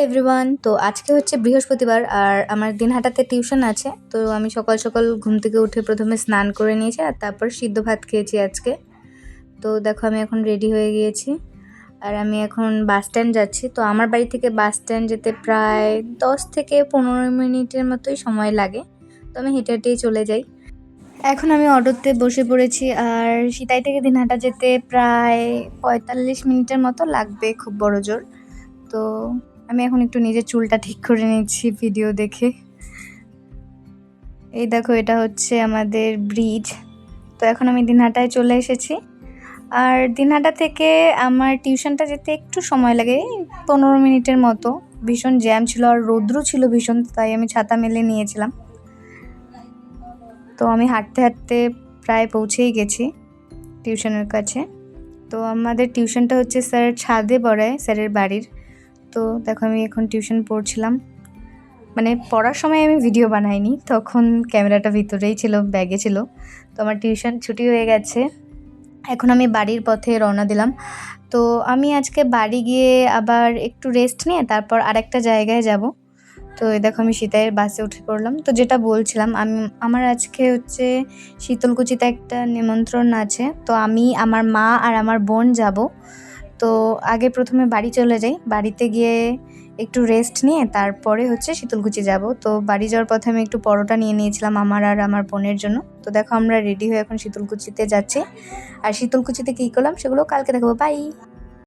Everyone, তো আজকে হচ্ছে বৃহস্পতিবার আর আমার দিনহাটাতে টিউশন আছে। তো আমি সকাল সকাল ঘুম থেকে উঠে প্রথমে স্নান করে নিয়েছি আর তারপর সিদ্ধ ভাত খেয়েছি আজকে। তো দেখো আমি এখন রেডি হয়ে গিয়েছি আর আমি এখন বাস স্ট্যান্ড যাচ্ছি। তো আমার বাড়ি থেকে বাস স্ট্যান্ড যেতে প্রায় 10 থেকে 15 মিনিটের মতোই সময় লাগে। তো আমি হেঁটে হেঁটেই চলে যাই। এখন আমি অটোতে বসে পড়েছি আর সিতাই থেকে দিনহাটা যেতে প্রায় 45 মিনিটের মতো লাগবে, খুব বড় জোর। তো আমি এখন একটু নিজের চুলটা ঠিক করে নিচ্ছি ভিডিও দেখে। এই দেখো, এটা হচ্ছে আমাদের ব্রিজ। তো এখন আমি দিনহাটায় চলে এসেছি আর দিনহাটা থেকে আমার টিউশনটা যেতে একটু সময় লাগে, 15 মিনিটের মতো। ভীষণ জ্যাম ছিল আর রৌদ্র ছিল ভীষণ, তাই আমি ছাতা মেলে নিয়েছিলাম। তো আমি হাঁটতে হাঁটতে প্রায় পৌঁছেই গেছি টিউশনের কাছে। তো আমাদের টিউশনটা হচ্ছে স্যার ছাদে পড়ায়, স্যারের বাড়ির। তো দেখো আমি এখন টিউশন পড়ছিলাম, মানে পড়ার সময় আমি ভিডিও বানাইনি, তখন ক্যামেরাটা ভিতরেই ছিল, ব্যাগে ছিল। তো আমার টিউশন ছুটি হয়ে গেছে, এখন আমি বাড়ির পথে রওনা দিলাম। তো আমি আজকে বাড়ি গিয়ে আবার একটু রেস্ট নিয়ে তারপর আরেকটা জায়গায় যাব। তো এই দেখো আমি সিতাইয়ের বাসে উঠে পড়লাম। তো যেটা বলছিলাম, আমার আজকে হচ্ছে শীতলকুচিতে একটা নিমন্ত্রণ আছে। তো আমি, আমার মা আর আমার বোন যাব। তো আগে প্রথমে বাড়ি চলে যাই, বাড়িতে গিয়ে একটু রেস্ট নিয়ে তারপরে হচ্ছে শীতলকুচি যাব। তো বাড়ি যাওয়ার পথে আমি একটু পরোটা নিয়ে নিয়েছিলাম আমার আর আমার বোনের জন্য। তো দেখো আমরা রেডি হয়ে এখন শীতলকুচিতে যাচ্ছি আর শীতলকুচিতে কী করলাম সেগুলো কালকে দেখাবো। বাই।